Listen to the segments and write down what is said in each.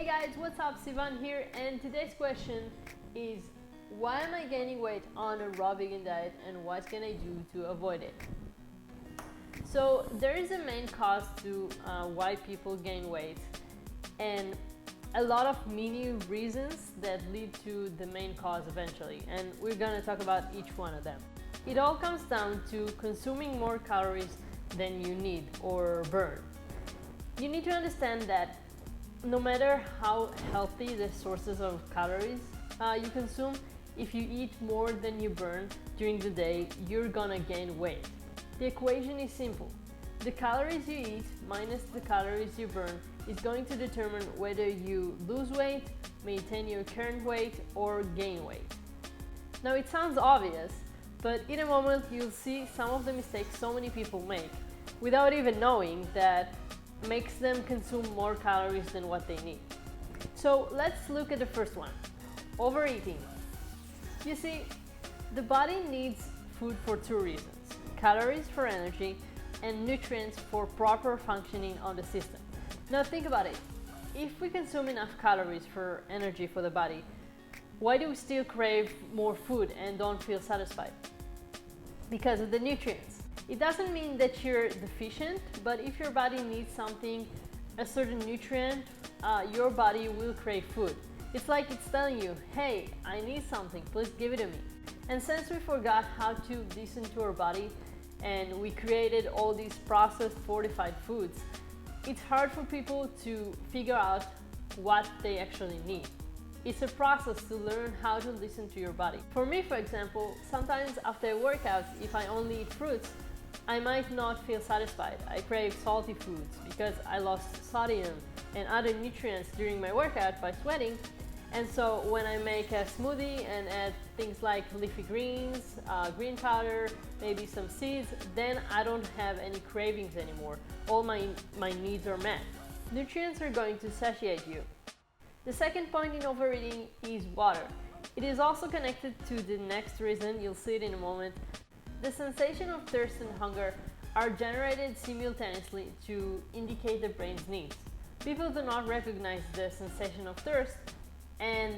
Hey guys, what's up? Sivan here, and today's question is, why am I gaining weight on a raw vegan diet and what can I do to avoid it? So there is a main cause to why people gain weight, and a lot of mini reasons that lead to the main cause eventually, and we're gonna talk about each one of them. It all comes down to consuming more calories than you need or burn. You need to understand that no matter how healthy the sources of calories you consume, if you eat more than you burn during the day, you're gonna gain weight. The equation is simple. The calories you eat minus the calories you burn is going to determine whether you lose weight, maintain your current weight, or gain weight. Now it sounds obvious, but in a moment you'll see some of the mistakes so many people make without even knowing that makes them consume more calories than what they need. So let's look at the first one, overeating. You see, the body needs food for two reasons: calories for energy and nutrients for proper functioning of the system. Now think about it. If we consume enough calories for energy for the body, why do we still crave more food and don't feel satisfied? Because of the nutrients. It doesn't mean that you're deficient, but if your body needs something, a certain nutrient, your body will crave food. It's like it's telling you, hey, I need something, please give it to me. And since we forgot how to listen to our body and we created all these processed fortified foods, it's hard for people to figure out what they actually need. It's a process to learn how to listen to your body. For me, for example, sometimes after a workout, if I only eat fruits, I might not feel satisfied. I crave salty foods because I lost sodium and other nutrients during my workout by sweating. And so when I make a smoothie and add things like leafy greens, green powder, maybe some seeds, then I don't have any cravings anymore. All my needs are met. Nutrients are going to satiate you. The second point in overeating is water. It is also connected to the next reason, you'll see it in a moment. The sensation of thirst and hunger are generated simultaneously to indicate the brain's needs. People do not recognize the sensation of thirst and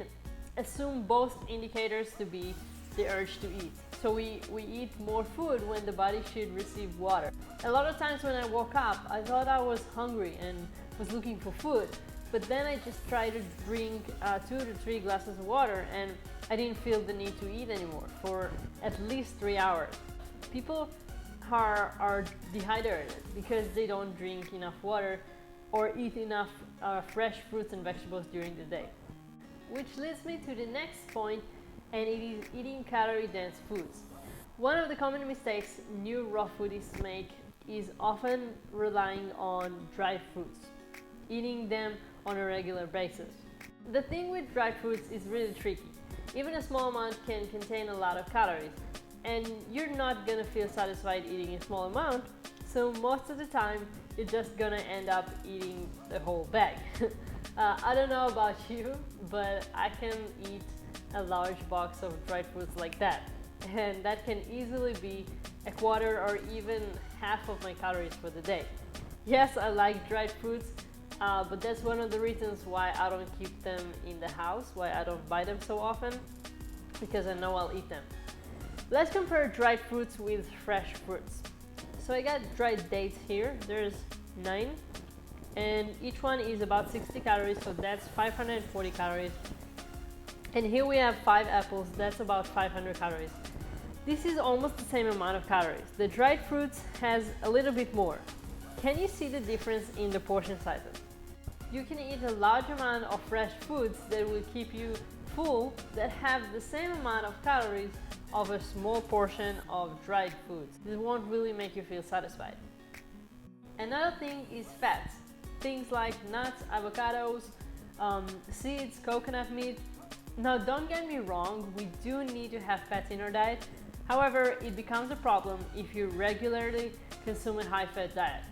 assume both indicators to be the urge to eat. So we eat more food when the body should receive water. A lot of times when I woke up, I thought I was hungry and was looking for food, but then I just tried to drink 2 to 3 glasses of water and I didn't feel the need to eat anymore for at least 3 hours. People are dehydrated because they don't drink enough water or eat enough fresh fruits and vegetables during the day. Which leads me to the next point, and it is eating calorie-dense foods. One of the common mistakes new raw foodies make is often relying on dried fruits, eating them on a regular basis. The thing with dried fruits is really tricky. Even a small amount can contain a lot of calories, and you're not gonna feel satisfied eating a small amount, so most of the time you're just gonna end up eating the whole bag. I don't know about you, but I can eat a large box of dried fruits like that, and that can easily be a quarter or even half of my calories for the day. Yes, I like dried fruits, but that's one of the reasons why I don't keep them in the house, why I don't buy them so often, because I know I'll eat them. Let's compare dried fruits with fresh fruits. So I got dried dates here. There's 9, and each one is about 60 calories, so that's 540 calories. And here we have 5 apples, that's about 500 calories. This is almost the same amount of calories. The dried fruits has a little bit more. Can you see the difference in the portion sizes? You can eat a large amount of fresh foods that will keep you full that have the same amount of calories of a small portion of dried foods. This won't really make you feel satisfied. Another thing is fats. Things like nuts, avocados, seeds, coconut meat. Now don't get me wrong, we do need to have fats in our diet. However, it becomes a problem if you regularly consume a high-fat diet.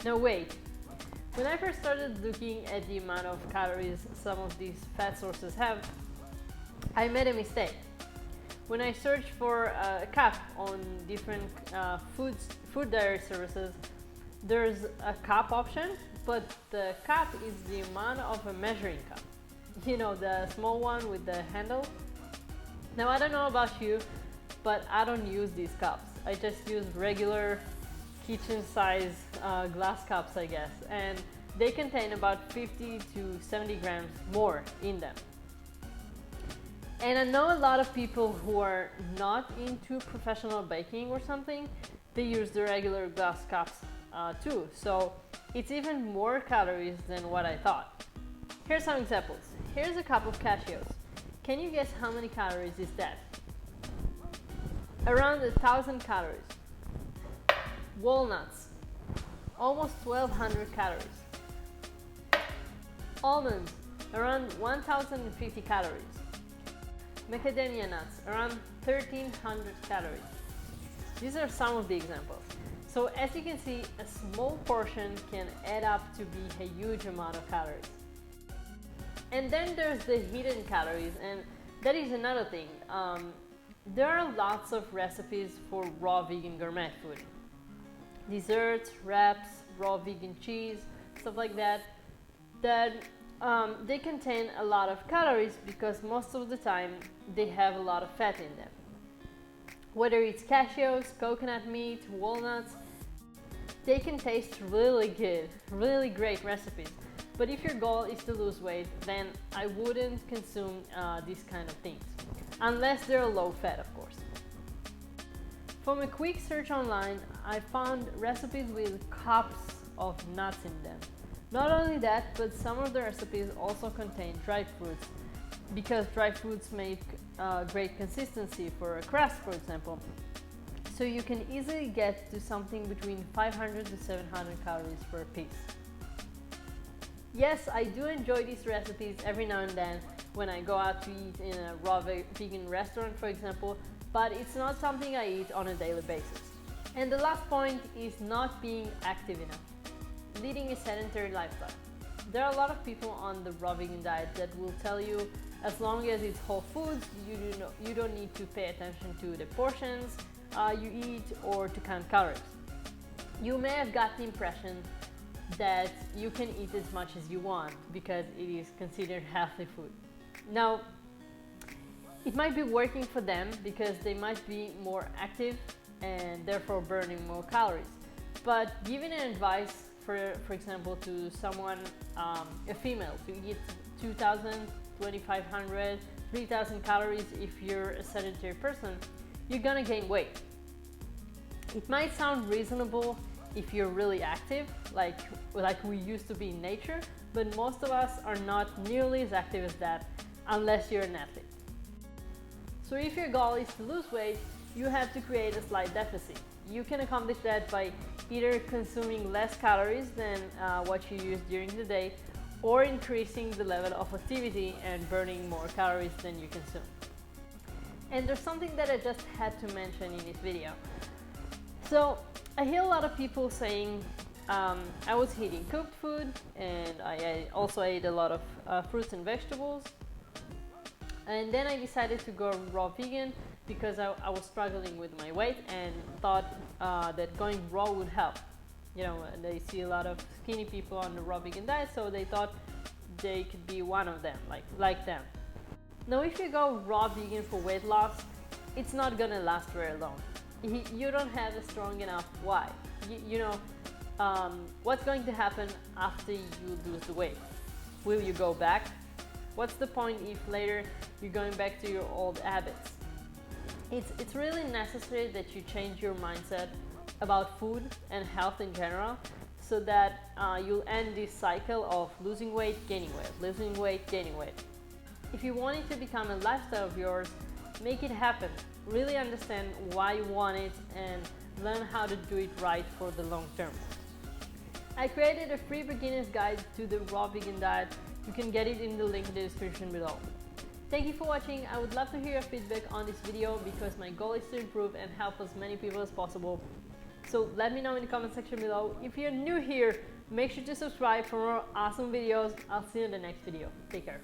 Now wait, when I first started looking at the amount of calories some of these fat sources have, I made a mistake. When I searched for a cup on different food diary services, there's a cup option but the cup is the amount of a measuring cup. You know, the small one with the handle. Now, I don't know about you, but I don't use these cups. I just use regular kitchen size glass cups, I guess, and they contain about 50 to 70 grams more in them. And I know a lot of people who are not into professional baking or something, they use the regular glass cups too. So it's even more calories than what I thought. Here's some examples. Here's a cup of cashews. Can you guess how many calories is that? Around 1,000 calories. Walnuts, almost 1,200 calories. Almonds, around 1,050 calories. Macadamia nuts, around 1,300 calories. These are some of the examples. So as you can see, a small portion can add up to be a huge amount of calories. And then there's the hidden calories, and that is another thing. There are lots of recipes for raw vegan gourmet food. Desserts, wraps, raw vegan cheese, stuff like that, they contain a lot of calories because most of the time they have a lot of fat in them. Whether it's cashews, coconut meat, walnuts, they can taste really good, really great recipes. But if your goal is to lose weight, then I wouldn't consume these kind of things, unless they're low fat, of course. From a quick search online, I found recipes with cups of nuts in them. Not only that, but some of the recipes also contain dried fruits, because dried fruits make great consistency for a crust, for example. So you can easily get to something between 500 to 700 calories per piece. Yes, I do enjoy these recipes every now and then when I go out to eat in a raw vegan restaurant, for example, but it's not something I eat on a daily basis. And the last point is not being active enough. Leading a sedentary lifestyle. There are a lot of people on the raw vegan diet that will tell you as long as it's whole foods, you don't need to pay attention to the portions you eat or to count calories. You may have got the impression that you can eat as much as you want because it is considered healthy food. Now, it might be working for them because they might be more active and therefore burning more calories. But giving an advice, for example, to someone, a female, to eat 2,000, 2,500, 3,000 calories if you're a sedentary person, you're gonna gain weight. It might sound reasonable if you're really active, like we used to be in nature, but most of us are not nearly as active as that unless you're an athlete. So if your goal is to lose weight, you have to create a slight deficit. You can accomplish that by either consuming less calories than what you use during the day, or increasing the level of activity and burning more calories than you consume. And there's something that I just had to mention in this video. So I hear a lot of people saying I was eating cooked food and I also ate a lot of fruits and vegetables, and then I decided to go raw vegan because I was struggling with my weight and thought that going raw would help. You know, they see a lot of skinny people on the raw vegan diet, so they thought they could be one of them, like them. Now, if you go raw vegan for weight loss, it's not gonna last very long. You don't have a strong enough why. You know, what's going to happen after you lose the weight? Will you go back? What's the point if later you're going back to your old habits? It's really necessary that you change your mindset about food and health in general, so that you'll end this cycle of losing weight, gaining weight, losing weight, gaining weight. If you want it to become a lifestyle of yours, make it happen. Really understand why you want it and learn how to do it right for the long term. I created a free beginner's guide to the raw vegan diet. You can get it in the link in the description below. Thank you for watching. I would love to hear your feedback on this video because my goal is to improve and help as many people as possible. So let me know in the comment section below. If you're new here, make sure to subscribe for more awesome videos. I'll see you in the next video. Take care.